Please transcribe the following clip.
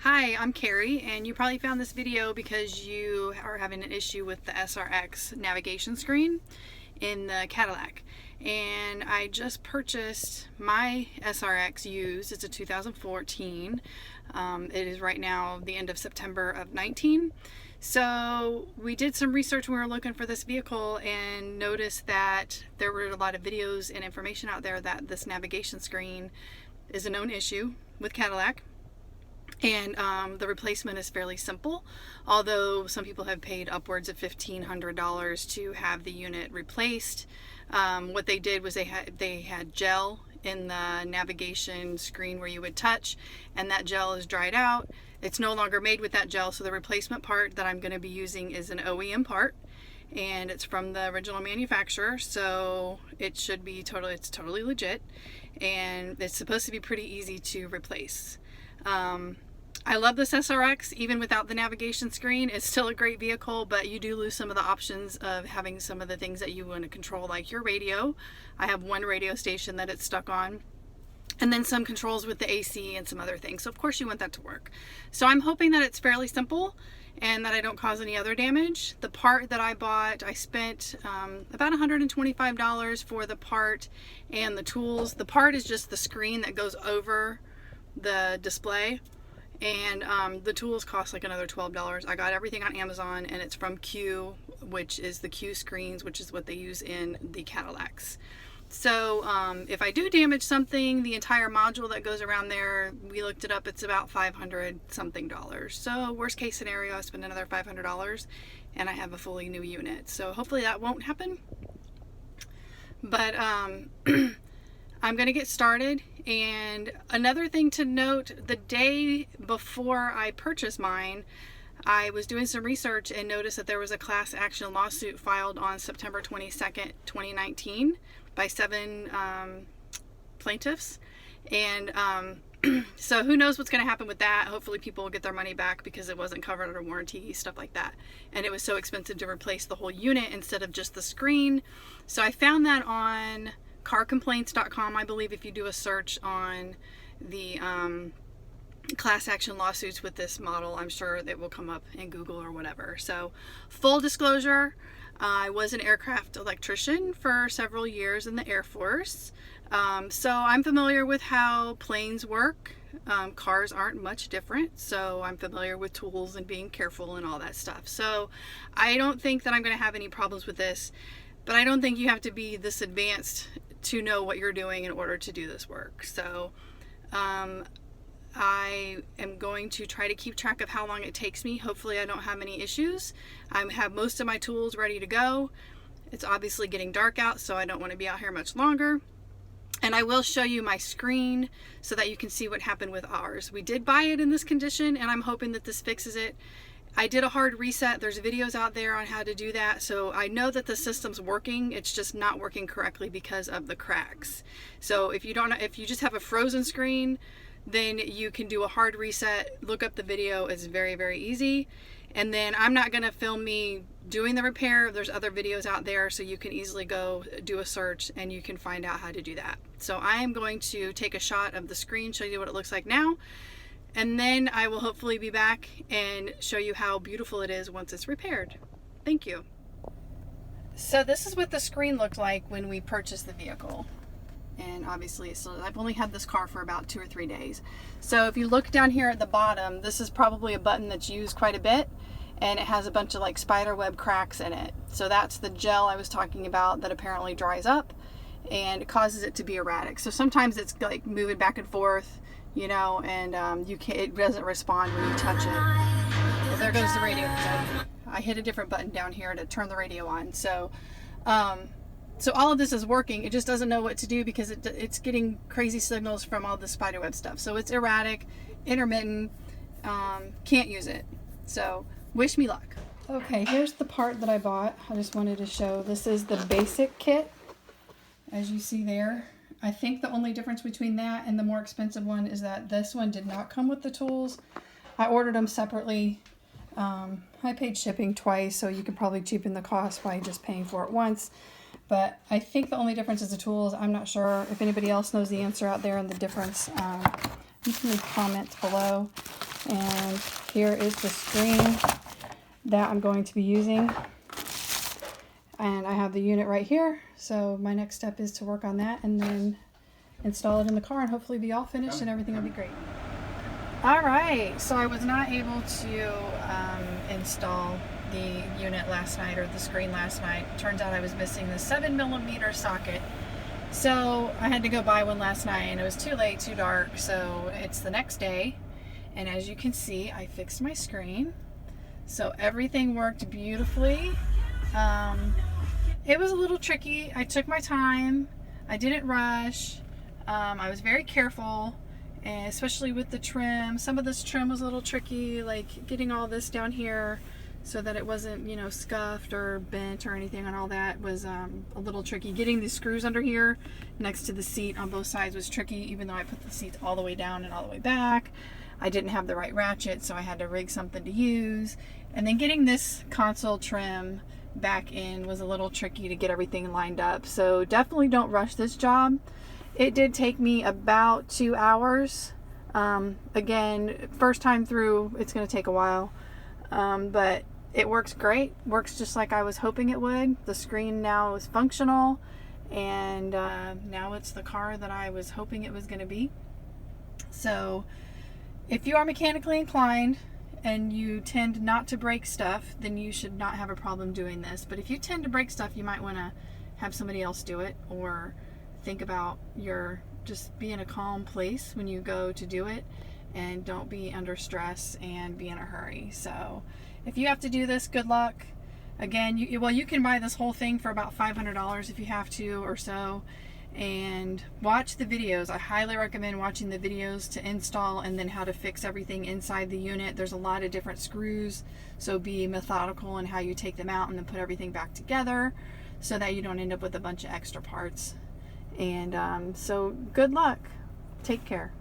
Hi, I'm Carrie, and you probably found this video because you are having an issue with the SRX navigation screen in the Cadillac. And I just purchased my SRX used. It's a 2014. It is right now the end of September of 19. So we did some research when we were looking for this vehicle and noticed that there were a lot of videos and information out there that this navigation screen is a known issue with Cadillac. And the replacement is fairly simple, although some people have paid upwards of $1,500 to have the unit replaced. What they did was they had gel in the navigation screen where you would touch, and that gel is dried out. It's no longer made with that gel, so the replacement part that I'm going to be using is an OEM part, and it's from the original manufacturer, so it should be it's totally legit, and it's supposed to be pretty easy to replace. I love this SRX, even without the navigation screen. It's still a great vehicle, but you do lose some of the options of having some of the things that you want to control, like your radio. I have one radio station that it's stuck on, and then some controls with the AC and some other things. So of course you want that to work. So I'm hoping that it's fairly simple and that I don't cause any other damage. The part that I bought, I spent about $125 for the part and the tools. The part is just the screen that goes over the display, and the tools cost like another $12. I got everything on Amazon, and it's from Q, which is the Q screens, which is what they use in the Cadillacs. So if I do damage something, the entire module that goes around there, we looked it up, it's about $500 something. So worst case scenario, I spend another $500 and I have a fully new unit. So hopefully that won't happen. But I'm going to get started. And another thing to note, the day before I purchased mine, I was doing some research and noticed that there was a class action lawsuit filed on September 22nd, 2019 by 7 plaintiffs. And so who knows what's going to happen with that. Hopefully people will get their money back because it wasn't covered under warranty, stuff like that. And it was so expensive to replace the whole unit instead of just the screen. So I found that on carcomplaints.com, I believe. If you do a search on the class action lawsuits with this model, I'm sure it will come up in Google or whatever. So full disclosure, I was an aircraft electrician for several years in the Air Force. So I'm familiar with how planes work. Cars aren't much different, so I'm familiar with tools and being careful and all that stuff. So I don't think that I'm going to have any problems with this, but I don't think you have to be this advanced to know what you're doing in order to do this work. So I am going to try to keep track of how long it takes me. Hopefully I don't have any issues. I have most of my tools ready to go. It's obviously getting dark out, so I don't want to be out here much longer. And I will show you my screen so that you can see what happened with ours. We did buy it in this condition, and I'm hoping that this fixes it. I did a hard reset. There's videos out there on how to do that. So I know that the system's working. It's just not working correctly because of the cracks. So if you just have a frozen screen, then you can do a hard reset. Look up the video. It's very, very easy. And then I'm not going to film me doing the repair. There's other videos out there, so you can easily go do a search and you can find out how to do that. So I am going to take a shot of the screen, show you what it looks like now. And then I will hopefully be back and show you how beautiful it is once it's repaired. Thank you. So this is what the screen looked like when we purchased the vehicle. And obviously, I've only had this car for about 2 or 3 days. So if you look down here at the bottom, this is probably a button that's used quite a bit. And it has a bunch of like spider web cracks in it. So that's the gel I was talking about that apparently dries up and it causes it to be erratic. So sometimes it's like moving back and forth, you know, and it doesn't respond when you touch it. Well, there goes the radio. I hit a different button down here to turn the radio on. So so all of this is working. It just doesn't know what to do because it's getting crazy signals from all the spiderweb stuff. So it's erratic, intermittent, can't use it. So wish me luck. Okay, here's the part that I bought. I just wanted to show. This is the basic kit, as you see there. I think the only difference between that and the more expensive one is that this one did not come with the tools. I ordered them separately. I paid shipping twice, so you could probably cheapen the cost by just paying for it once. But I think the only difference is the tools. I'm not sure if anybody else knows the answer out there and the difference. You can leave comments below. And here is the screen that I'm going to be using. And I have the unit right here. So my next step is to work on that and then install it in the car and hopefully be all finished and everything will be great. All right, so I was not able to install the unit last night, or the screen last night. Turns out I was missing the 7mm socket. So I had to go buy one last night and it was too late, too dark. So it's the next day. And as you can see, I fixed my screen. So everything worked beautifully. It was a little tricky. I took my time. I didn't rush. I was very careful, and especially with the trim. Some of this trim was a little tricky, like getting all this down here so that it wasn't, you know, scuffed or bent or anything, and all that was a little tricky. Getting the screws under here next to the seat on both sides was tricky, even though I put the seats all the way down and all the way back. I didn't have the right ratchet, so I had to rig something to use. And then getting this console trim back in was a little tricky to get everything lined up. So definitely don't rush this job. It did take me about 2 hours. Again, first time through, it's going to take a while. But it works great. Works just like I was hoping it would. The screen now is functional, and now it's the car that I was hoping it was going to be. So if you are mechanically inclined and you tend not to break stuff, then you should not have a problem doing this. But if you tend to break stuff, you might want to have somebody else do it, or think about just be in a calm place when you go to do it, and don't be under stress and be in a hurry. So if you have to do this, good luck. Again, you can buy this whole thing for about $500 if you have to, or so. And watch the videos. I highly recommend watching the videos to install and then how to fix everything inside the unit. There's a lot of different screws, so be methodical in how you take them out and then put everything back together so that you don't end up with a bunch of extra parts. And so good luck. Take care.